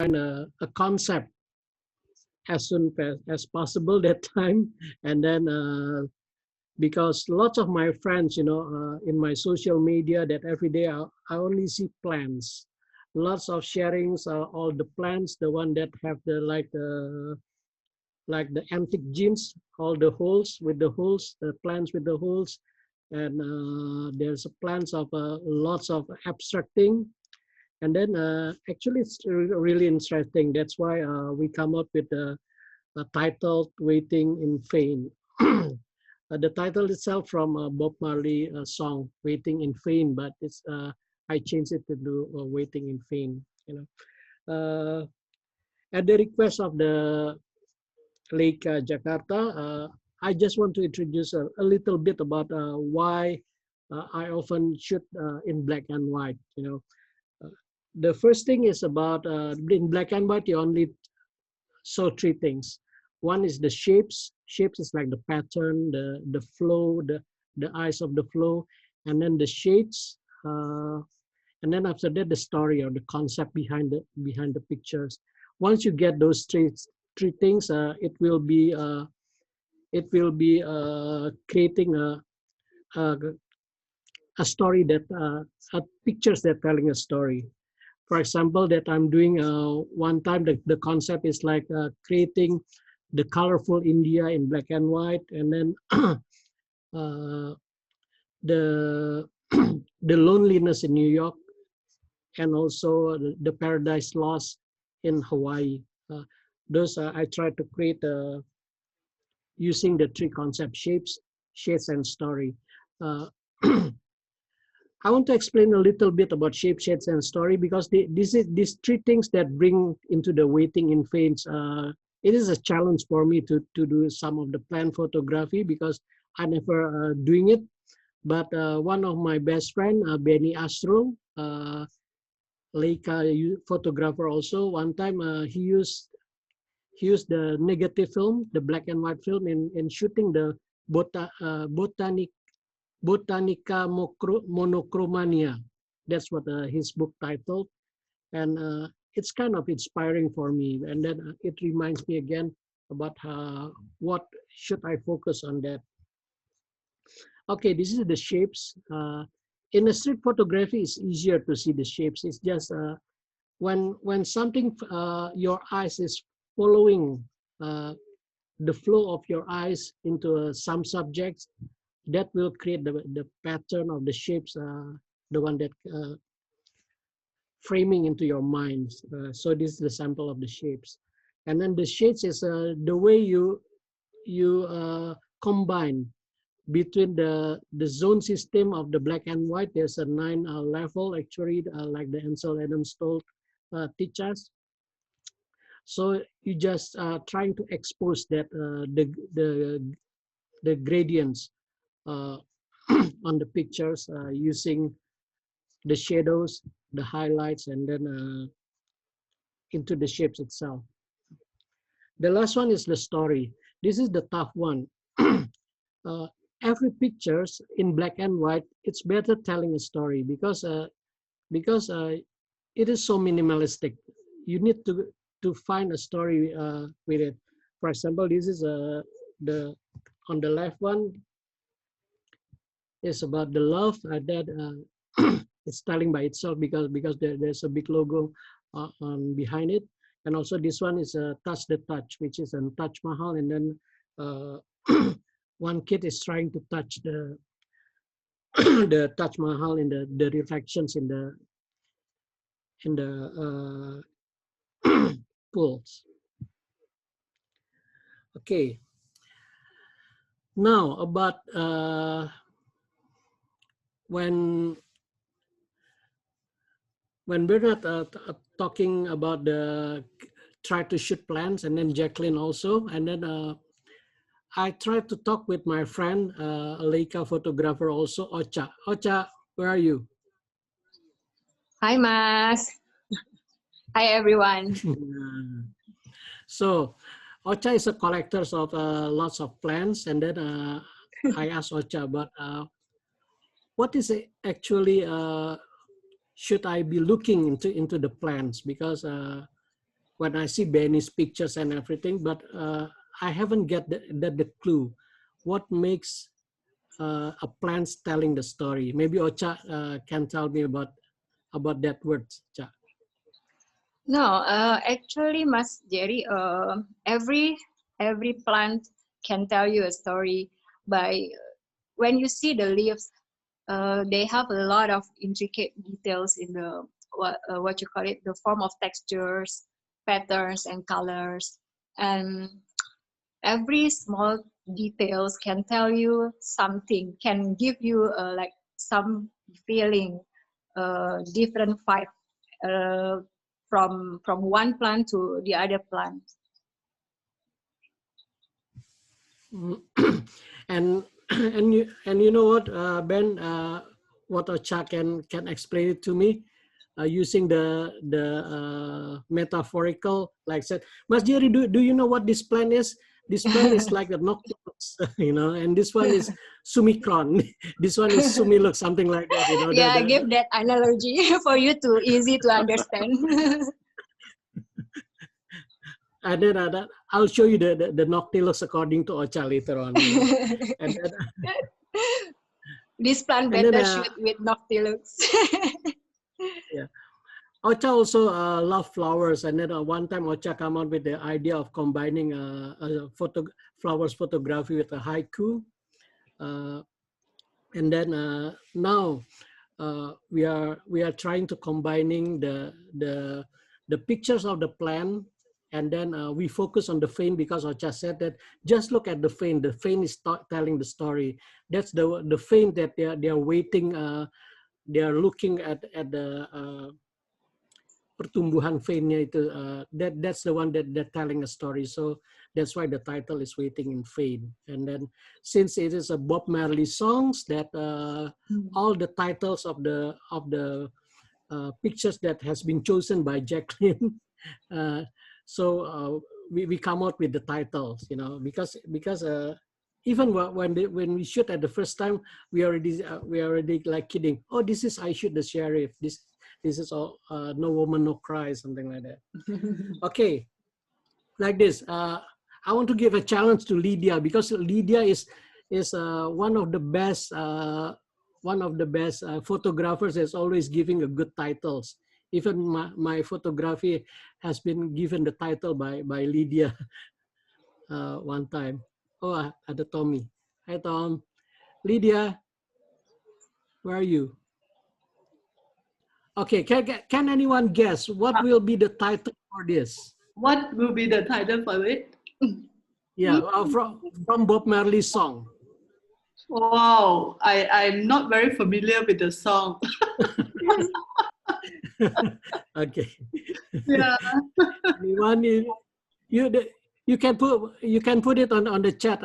a concept as soon as possible that time. And then because lots of my friends, in my social media, that every day I only see plants, lots of sharings, all the plants, the one that have the like the antique jeans, all the holes with the holes, the plants with the holes, and there's plants of lots of abstracting. And then actually it's really interesting. That's why we come up with a title, Waiting in Vain. The title itself from Bob Marley song, Waiting in Vain, but it's I changed it to do Waiting in Vain. At the request of the Leica Jakarta, I just want to introduce a little bit about why I often shoot in black and white. The first thing is about in black and white, you only saw three things. One is the shapes. Shapes is like the pattern, the flow, the eyes of the flow, and then the shades, and then after that the story or the concept behind the pictures. Once you get those three things, it will be creating a story that pictures that telling a story. For example, that I'm doing one time, the concept is like creating the colorful India in black and white, and then the the loneliness in New York, and also the paradise lost in Hawaii. Those I try to create using the three concept: shapes, shades, and story. I want to explain a little bit about shape, shades, and story, because these three things that bring into the waiting in veins. It is a challenge for me to do some of the plant photography because I never doing it. But one of my best friend, Benny Astro, Leica photographer also, one time he used the negative film, the black and white film, in shooting the Botanica Monochromania. That's what his book titled. And it's kind of inspiring for me. And then it reminds me again about what should I focus on that. Okay, this is the shapes. In a street photography, it's easier to see the shapes. It's just when something, your eyes is following the flow of your eyes into some subjects, that will create the pattern of the shapes, the one that framing into your mind. So this is the sample of the shapes. And then the shades is the way you combine between the zone system of the black and white. There's a 9 level actually, like the Ansel Adams told teach us. So you just trying to expose that the gradients on the pictures using the shadows, the highlights, and then into the shapes itself. The last one is the story. This is the tough one. Every pictures in black and white, it's better telling a story because it is so minimalistic. You need to find a story with it. For example, this is the on the left one is about the love that it's telling by itself because there's a big logo on behind it. And also this one is Touch the Touch, which is a Taj Mahal, and then one kid is trying to touch the the Taj Mahal in the reflections in the pools. Okay. Now about when we're not talking about the try to shoot plants, and then Jacqueline also, and then I tried to talk with my friend, a Leica photographer also, Ocha. Ocha, where are you? Hi, Mas. Hi, everyone. So, Ocha is a collector of lots of plants, and then I asked Ocha about what is it actually should I be looking into the plants, because when I see Benny's pictures and everything, but I haven't get the clue. What makes a plant telling the story? Maybe Ocha can tell me about that word, Cha. No, actually, Mas Jerry, every plant can tell you a story by when you see the leaves. They have a lot of intricate details in the what you call it, the form of textures, patterns, and colors, and every small details can tell you something, can give you like some feeling, different vibe uh, from one plant to the other plant. and and you know what, Ben, what Ocha can explain it to me using the metaphorical, like said, Mas Jerry, do you know what this plant is? This plant is like a noctilus, you know, and this one is sumicron. This one is sumilux, something like that, you know. Yeah, give that analogy for you to easy to understand. And then I'll show you the noctilus according to Ocha later on. You know? And then, This plant and then, better shoot with noctilux. yeah. Ocha also love flowers, and then one time Ocha come out with the idea of combining flowers photography with a haiku, and then now we are trying to combining the pictures of the plant, and then we focus on the vein because Ocha said that just look at the vein. The vein is telling the story. That's the vein that they are waiting. They are looking at the pertumbuhan veinnya itu, that's the one that they're telling a story. So that's why the title is Waiting in Vein. And then since it is a Bob Marley songs, that all the titles of the pictures that has been chosen by Jacqueline. So we come out with the titles, you know, because even when we shoot at the first time, we already like kidding. Oh, this is I Shoot the Sheriff. This is all No Woman No Cry, something like that. Okay, like this. I want to give a challenge to Lydia, because Lydia is one of the best photographers that's always giving a good titles. Even my photography has been given the title by Lydia one time. Oh, ada Tommy. Hi Tom. Lydia, where are you? Okay, can anyone guess what will be the title for this? What will be the title for it? Yeah, from Bob Marley's song. Wow, I'm not very familiar with the song. Okay. Yeah. Anyone, you can put it on the chat,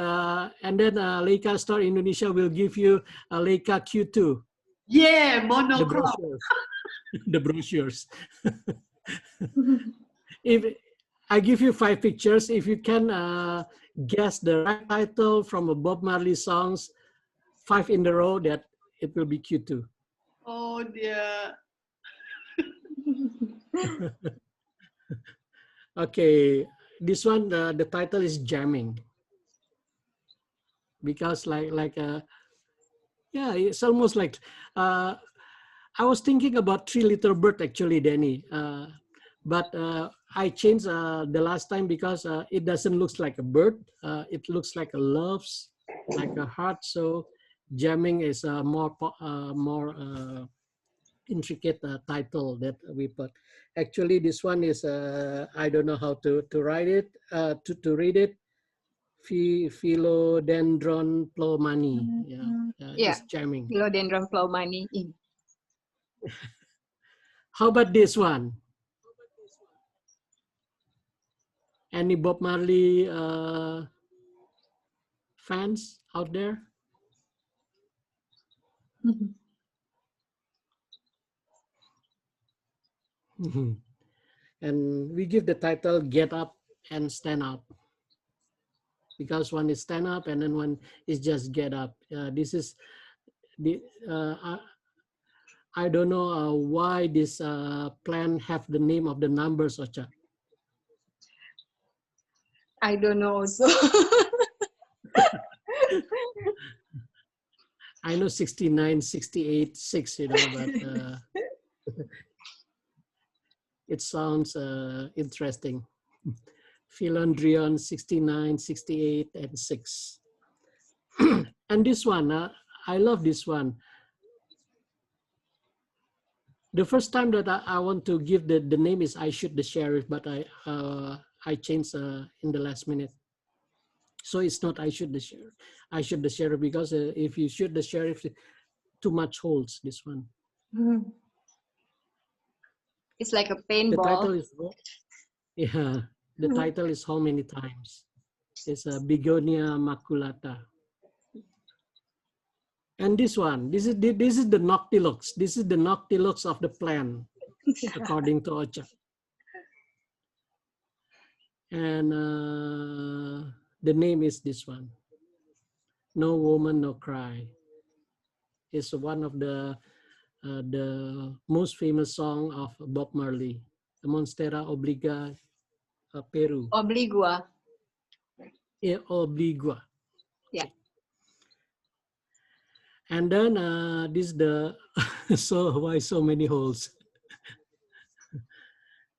and then Leica Store Indonesia will give you a Leica Q2. Yeah, Monochrom. The brochures. If I give you 5 pictures, if you can guess the right title from a Bob Marley songs, 5 in a row, that it will be Q2. Oh dear. Okay, this one, the title is Jamming, because yeah, it's almost like I was thinking about Three Little Bird actually, Danny, but I changed the last time because it doesn't look like a bird. It looks like a loves, like a heart. So Jamming is a more intricate title that we put. Actually, this one is I don't know how to write it, to read it. Philodendron plomani. Yeah, it's jamming. Philodendron plomani. How about this one? Any Bob Marley fans out there? And we give the title Get Up and Stand Up, because one is stand up and then one is just get up. This is the I don't know why this plan have the name of the numbers, Ocha. I don't know also. I know 69, 68, 6, you know, but it sounds interesting. Philandrion 69, 68, and 6. And this one, I love this one. The first time that I want to give the name is I Shoot the Sheriff, but I changed in the last minute. So it's not I Shoot the Sheriff. I Shoot the Sheriff because if you shoot the sheriff, too much holes, this one. It's like a The paintball. title is, yeah, the title is How Many Times? It's a Begonia maculata. And this one, this is the noctilux. This is the noctilux of the plant, according to Ocha. And the name is this one. No Woman, No Cry. It's one of the most famous song of Bob Marley, the Monstera Obliga, Peru. Obligua. Obligua. Yeah. And then this is the, so why so many holes?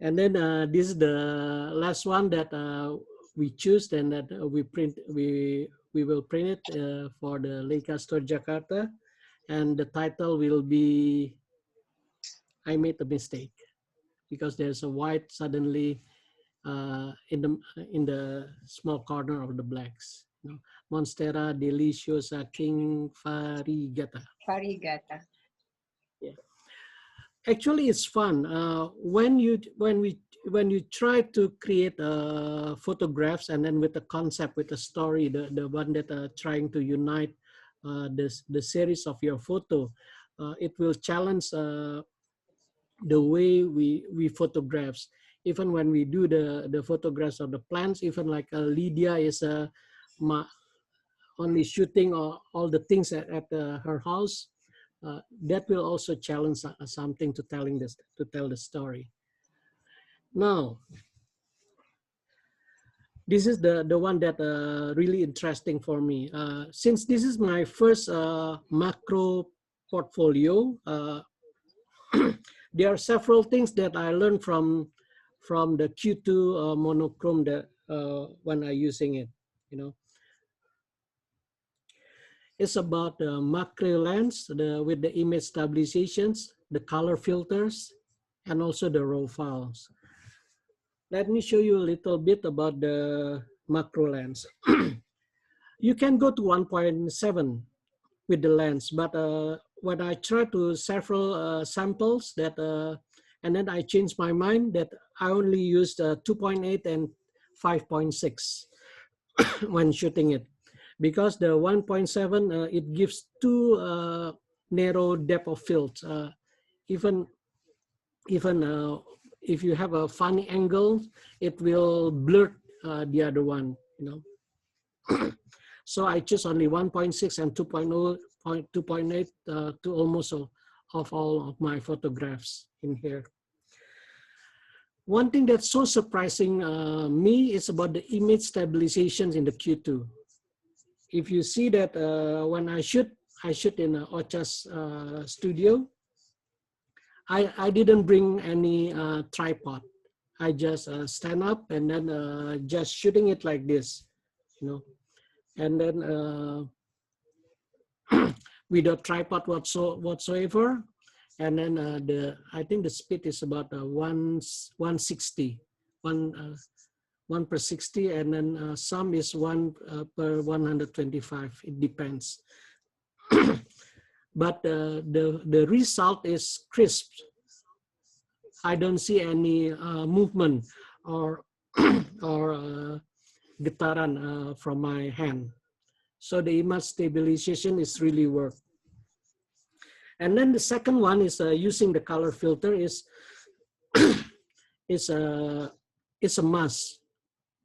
And then this is the last one that we choose and that we will print it for the Leica Store Jakarta. And the title will be, I Made a Mistake, because there's a white suddenly in the small corner of the blacks. You know, Monstera Deliciosa King Farigata. Farigata. Yeah. Actually, it's fun when you try to create photographs, and then with the concept, with the story, the one that trying to unite the series of your photo, it will challenge the way we photographs. Even when we do the photographs of the plants, even like Lydia is only shooting all the things at her house. That will also challenge something to tell the story. Now, this is the one that really interesting for me. Since this is my first macro portfolio, there are several things that I learned from the Q2 Monochrom that when I using it, you know. It's about the macro lens with the image stabilizations, the color filters, and also the raw files. Let me show you a little bit about the macro lens. You can go to 1.7 with the lens, but when I try to several samples that, and then I changed my mind that I only used 2.8 and 5.6 when shooting it. Because the 1.7, it gives too narrow depth of field. Even if you have a funny angle, it will blur the other one, you know. So I choose only 1.6 and 2.8 to almost of all of my photographs in here. One thing that's so surprising me is about the image stabilizations in the Q2. If you see that when I shoot in Ocha's studio, I didn't bring any tripod. I just stand up and then just shooting it like this, you know, and then without tripod whatsoever, and then I think the speed is about 160, 1 per 60, and then some is 1 per 125. It depends. But the result is crisp. I don't see any movement or getaran from my hand. So the image stabilization is really work. And then the second one is using the color filter is a must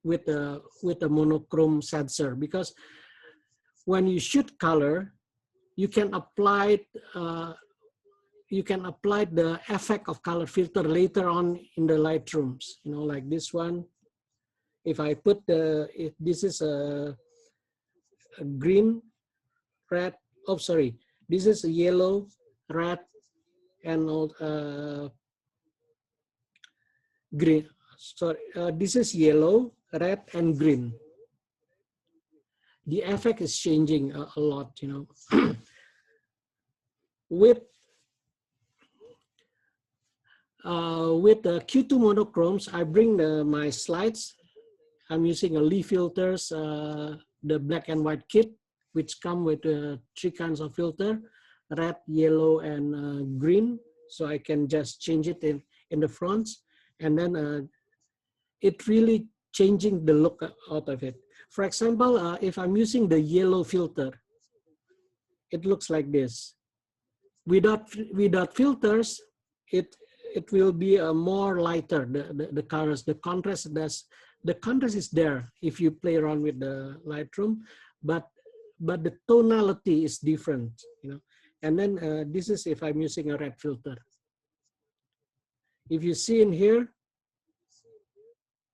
with a monochrome sensor, because when you shoot color, you can apply the effect of color filter later on in the Lightrooms, you know, like this one. if I put if this is a green, red, oh sorry, this is a yellow, red, and green. Sorry, this is yellow, red, and green. The effect is changing a lot, you know. With the Q2 monochromes, I bring my slides. I'm using a Lee filters, the black and white kit, which come with 3 kinds of filter, red, yellow, and green. So I can just change it in the fronts. And then it really changing the look out of it. For example, if I'm using the yellow filter, it looks like this. Without filters, it will be a more lighter, the colors, the contrast. The contrast is there if you play around with the Lightroom, but the tonality is different, you know. And then this is if I'm using a red filter. If you see in here,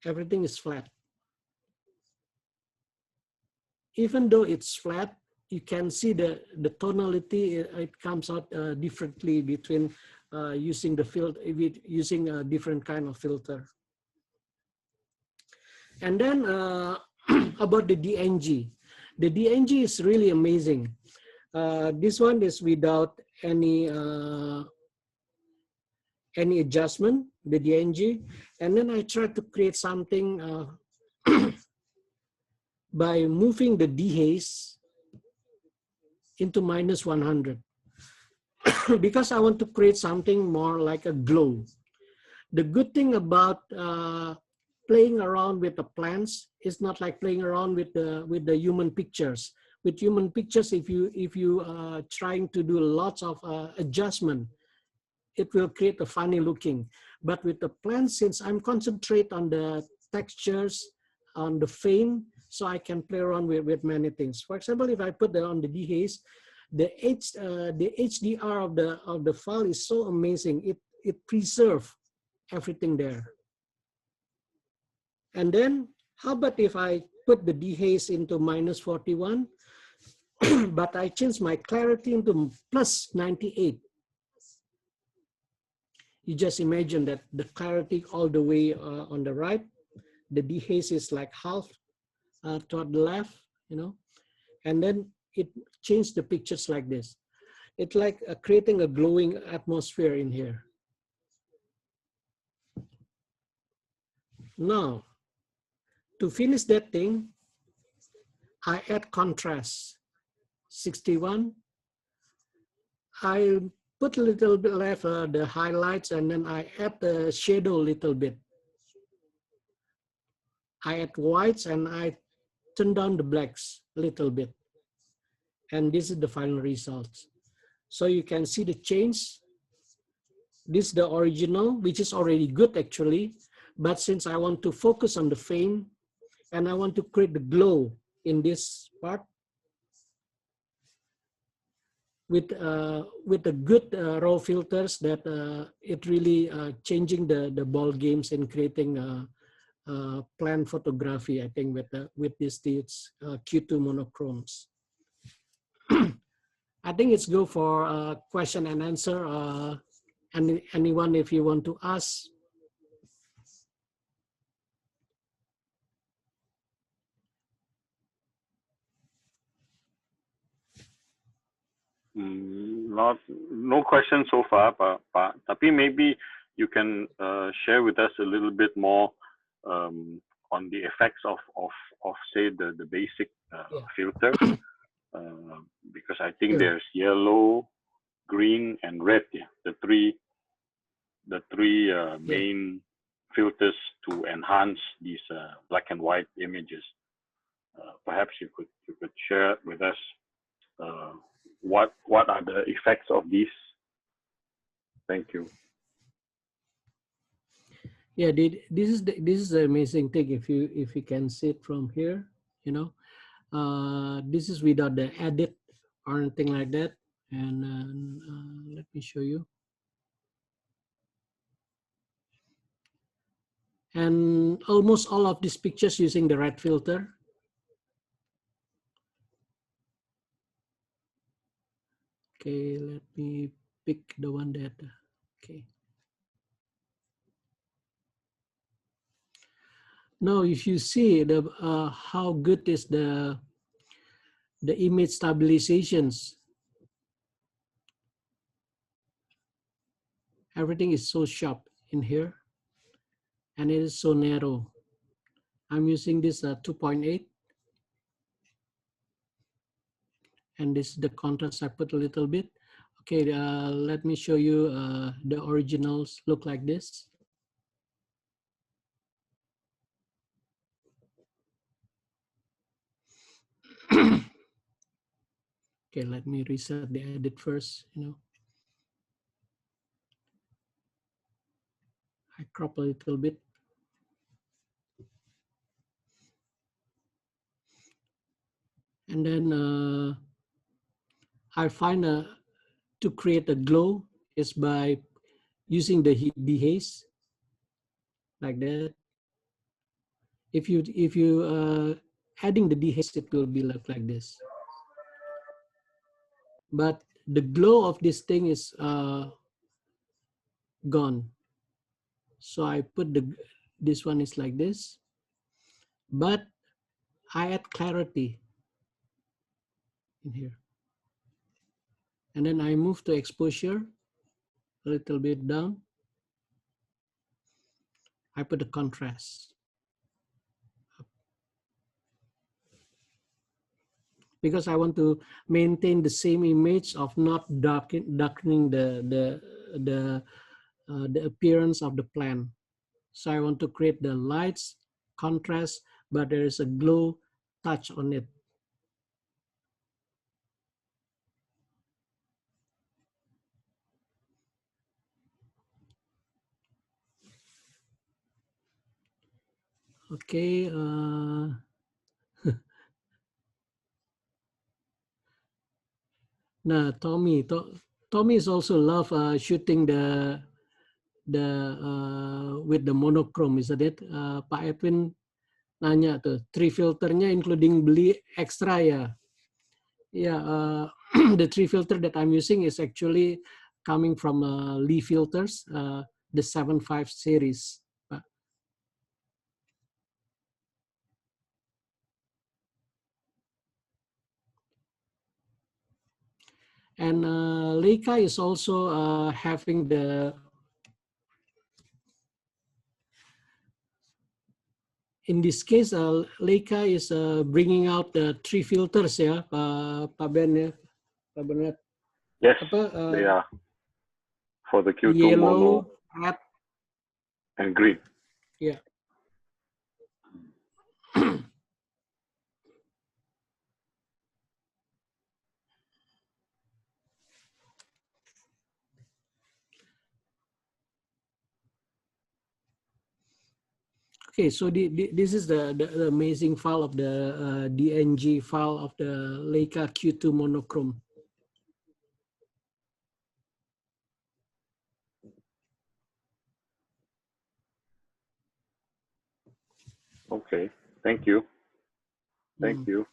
everything is flat. Even though it's flat, you can see the tonality. It comes out differently between using the filter, using a different kind of filter. And then about the DNG. The DNG is really amazing. This one is without any adjustment, the DNG. And then I try to create something by moving the dehaze into -100. Because I want to create something more like a glow. The good thing about playing around with the plants is not like playing around with the human pictures. With human pictures, if you trying to do lots of adjustment, it will create a funny looking. But with the plants, since I'm concentrate on the textures, on the fame, so I can play around with many things. For example, if I put on the dehaze, the HDR of the file is so amazing. It preserves everything there. And then how about if I put the dehaze into -41, but I change my clarity into +98. You just imagine that the clarity all the way on the right, the dehaze is like half toward the left, you know, and then it changed the pictures like this. It's like creating a glowing atmosphere in here. Now, to finish that thing, I add contrast, 61. I put a little bit left the highlights, and then I add the shadow a little bit. I add whites and I turn down the blacks a little bit. And this is the final results. So you can see the change. This is the original, which is already good actually. But since I want to focus on the fame and I want to create the glow in this part, with the good raw filters, that it really changing the ball games in creating plant photography, I think, with these Q2 monochromes. I think it's go for question and answer. Anyone, if you want to ask. No questions so far, but tapi maybe you can share with us a little bit more on the effects of say the basic filter, because I think there's yellow, green, and red. Yeah, the three main filters to enhance these black and white images. Perhaps you could share with us what are the effects of these. Thank you. Yeah, this is the amazing thing. If you can see it from here, you know, this is without the edit or anything like that. And let me show you. And almost all of these pictures using the red filter. Okay, let me pick the one that, okay. Now, if you see the how good is the image stabilizations, everything is so sharp in here, and it is so narrow. I'm using this 2.8, and this is the contrast I put a little bit. Okay, let me show you the originals look like this. Okay, let me reset the edit first, you know. I crop a little bit. And then I find to create a glow is by using the dehaze like that. If you adding the dehaze, it will be look like this. But the glow of this thing is gone. So I put this one is like this, but I add clarity in here. And then I move to exposure a little bit down. I put the contrast. Because I want to maintain the same image of not darkening the appearance of the plant. So I want to create the lights, contrast, but there is a glow touch on it. Okay. Nah, Tommy is also love shooting the with the monochrome, isn't it? Pak Edwin nanya tuh, 3 filternya including beli extra ya? Yeah, the 3 filter that I'm using is actually coming from Lee Filters, the 7.5 series. And Leica is also having the, in this case, Leica is bringing out the 3 filters ya, Pak Ben ya, Pak Bernard. Yes, Apa, they are for the Q2 yellow, mono red, and green. yeah. Okay, so this is the amazing file of the DNG file of the Leica Q2 Monochrom. Okay, thank you. Thank you.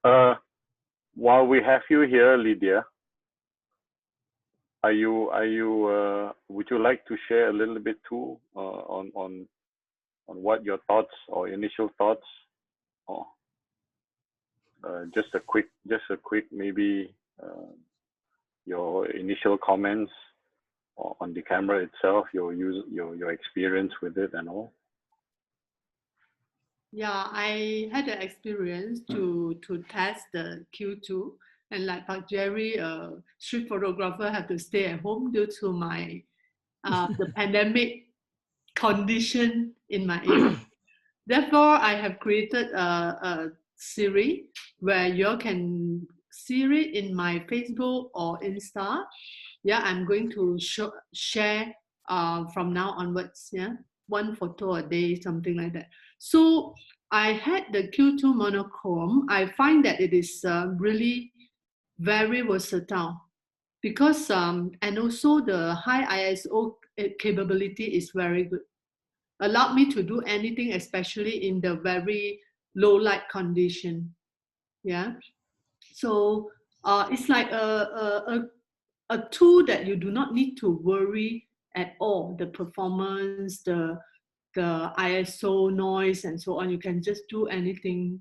While we have you here, Lydia, would you like to share a little bit too on what your thoughts or initial thoughts, or just a quick maybe your initial comments on the camera itself, your experience with it and all? Yeah, I had the experience to test the Q2, and like Jerry, street photographer, have to stay at home due to my the pandemic condition in my area. Therefore, I have created a series where you can see it in my Facebook or Insta. Yeah, I'm going to share from now onwards. Yeah, 1 photo a day, something like that. So I had the Q2 monochrome. I find that it is really very versatile because and also the high ISO capability is very good. allowed me to do anything, especially in the very low light condition. Yeah. So it's like a tool that you do not need to worry at all. The performance, the ISO, noise, and so on. You can just do anything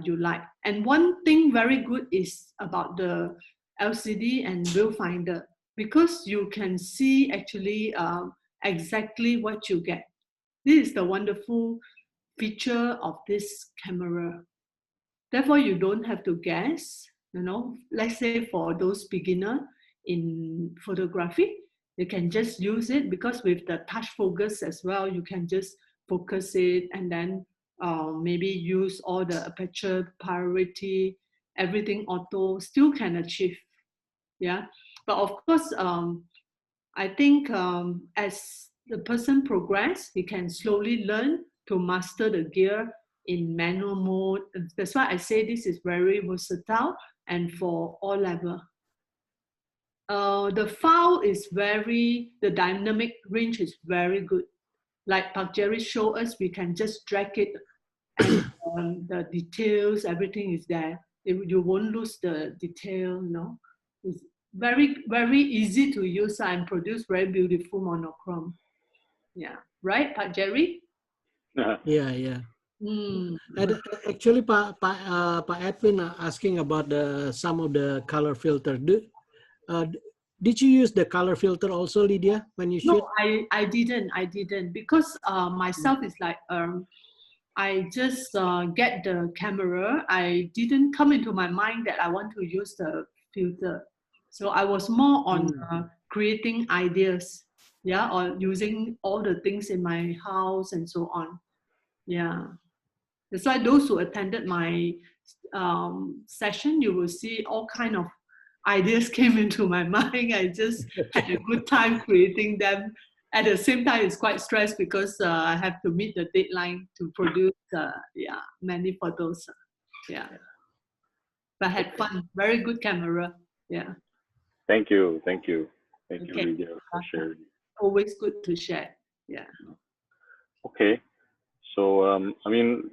you like. And one thing very good is about the LCD and viewfinder, because you can see actually exactly what you get. This is the wonderful feature of this camera. Therefore, you don't have to guess. You know, let's say for those beginner in photography, you can just use it, because with the touch focus as well, you can just focus it and then maybe use all the aperture priority, everything auto, still can achieve. Yeah, but of course, I think as the person progress, he can slowly learn to master the gear in manual mode. That's why I say this is very versatile and for all level. The file is the dynamic range is very good. Like Pak Jerry showed us, we can just drag it and the details, everything is there. You won't lose the detail, you know. It's very, very easy to use and produce very beautiful monochrome. Yeah, right, Pak Jerry? Yeah, yeah. Mm. And actually, Pak Edwin asking about some of the color filter. Did you use the color filter also, Lydia, when you shoot? No, I didn't, because myself is like I just get the camera. I didn't come into my mind that I want to use the filter. So I was more on creating ideas, yeah, or using all the things in my house and so on. Yeah. That's why those who attended my session, you will see all kind of ideas came into my mind. I just had a good time creating them. At the same time, it's quite stressed because I have to meet the deadline to produce many photos. Yeah, but had fun. Very good camera. Yeah. Thank you, Lydia, for sharing. Always good to share. Yeah. Okay. So I mean,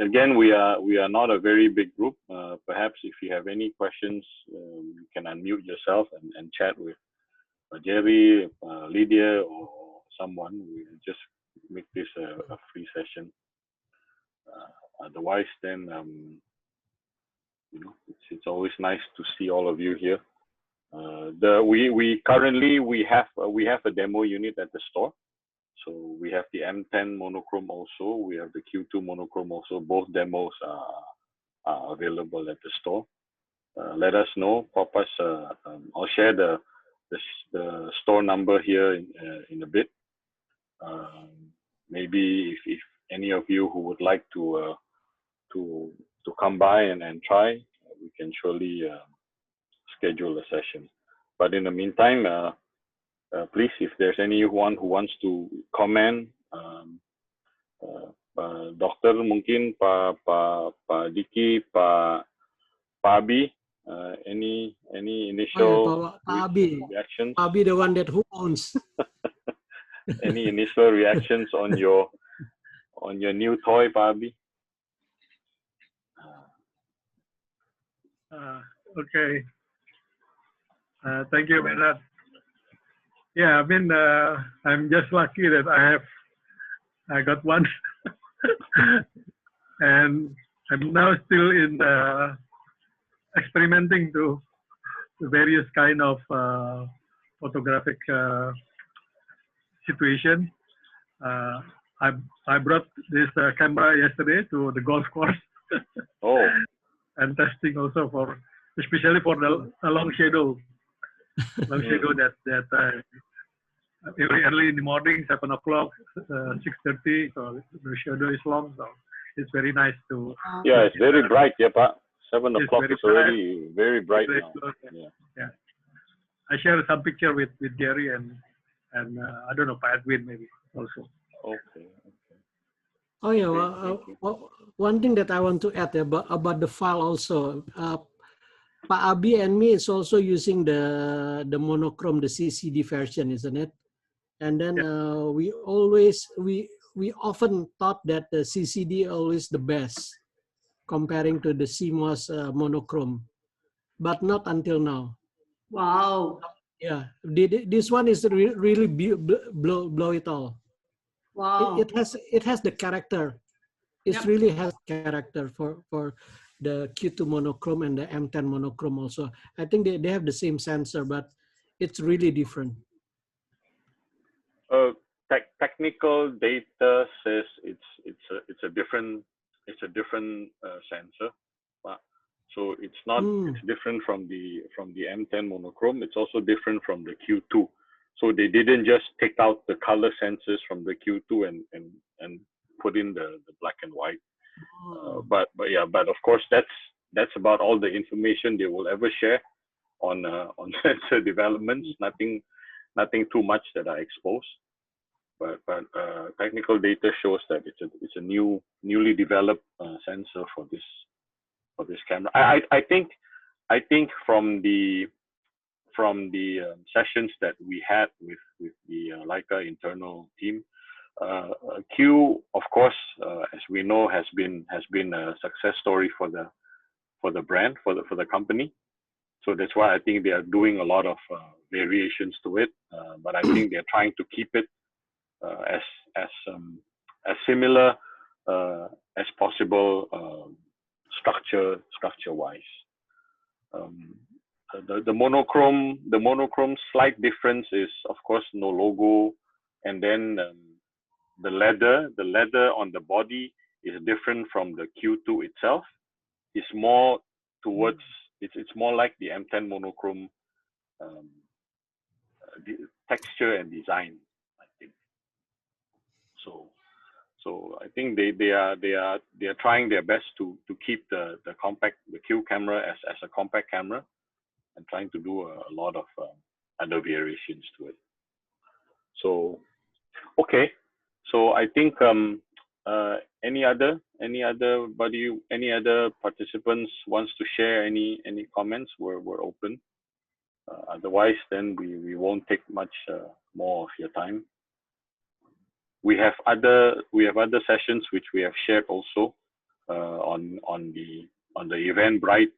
again, we are not a very big group. Perhaps if you have any questions, you can unmute yourself and chat with Jerry, Lydia, or someone. We just make this a free session. Otherwise, then you know, it's always nice to see all of you here. We currently have a demo unit at the store. So we have the M10 monochrome also. We have the Q2 monochrome also. Both demos are available at the store. Let us know. Pop us. I'll share the store number here in a bit. Maybe if any of you who would like to come by and try, we can surely schedule a session. But in the meantime, please, if there's anyone who wants to comment, Dokter mungkin Pak Diki, Pak Abi, any initial reactions? Pak Abi, the one that who owns. Any initial reactions on your new toy, Pak Abi? Okay. Thank you, Bernard. Yeah, I mean, I'm just lucky that I got one, and I'm now still in experimenting to various kind of photographic situation. I brought this camera yesterday to the golf course. Oh. And testing also especially for the long shadow. Long shadow that very early in the morning, 7 o'clock, 6:30. So the shadow is long, so it's very nice to. Yeah, it's very bright, yeah, Pak. 7 o'clock is already very bright now. Yeah. I share some picture with Jerry and I don't know, Pak Edwin maybe also. Okay. Oh yeah, one thing that I want to add about the file also. Pak Abi and me is also using the monochrome, the CCD version, isn't it? And then we we often thought that the CCD always the best comparing to the CMOS monochrome, but not until now. Wow. Yeah, this one is really blow it all. Wow. It has the character. It Yep. really has character for the Q2 monochrome and the M10 monochrome also. I think they have the same sensor, but it's really different. Technical data says it's a different sensor. So it's not it's different from the M10 monochrome. It's also different from the Q2. So they didn't just take out the color sensors from the Q2 and put in the black and white. But of course that's about all the information they will ever share on sensor developments. Nothing too much that I expose. But technical data shows that it's a newly developed sensor for this camera. I think from the sessions that we had with the Leica internal team, Q, of course, as we know, has been a success story for the brand, for the company. So that's why I think they are doing a lot of variations to it. But I think they're trying to keep it as similar as possible, structure wise. The monochrome slight difference is, of course, no logo, and then the leather on the body is different from the Q2 itself. It's more towards it's more like the M10 monochrome the texture and design, I think. So I think they are trying their best to keep the Q camera as a compact camera, and trying to do a lot of other variations to it. So okay, so I think any other participants wants to share any comments, we're open. Otherwise, then we won't take much more of your time. We have other sessions which we have shared also on the Eventbrite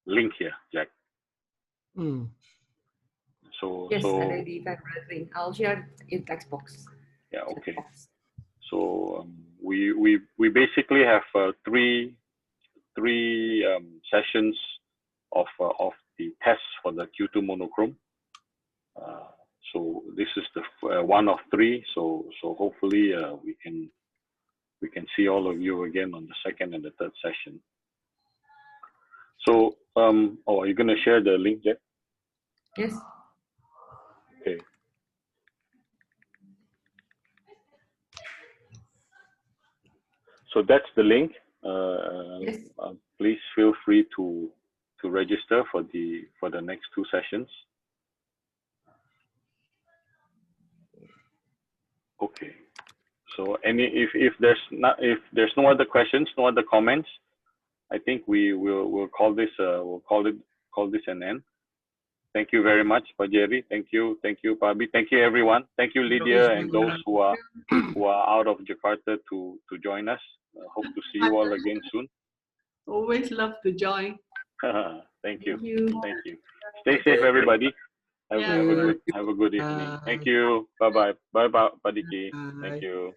link here, Jack. So yes, under the Eventbrite link, I'll share in text box. Yeah, okay. So we basically have three sessions of the tests for the Q2 monochrome. So this is the one of three. So hopefully we can see all of you again on the second and the third session. So are you gonna share the link, Jack? Yes. Okay. So that's the link. Yes. Please feel free to register for the next two sessions. Okay. So if there's no other questions, no other comments, I think we'll call this an end. Thank you very much, Pak Jerry. Thank you, Pak Abi. Thank you, everyone. Thank you, Lydia, and those who are out of Jakarta to join us. Hope to see you all again soon. Always love to join. Thank you. Thank you. Stay safe, everybody. Have a good evening. Thank you. Bye bye. Bye bye, Padiki. Thank you.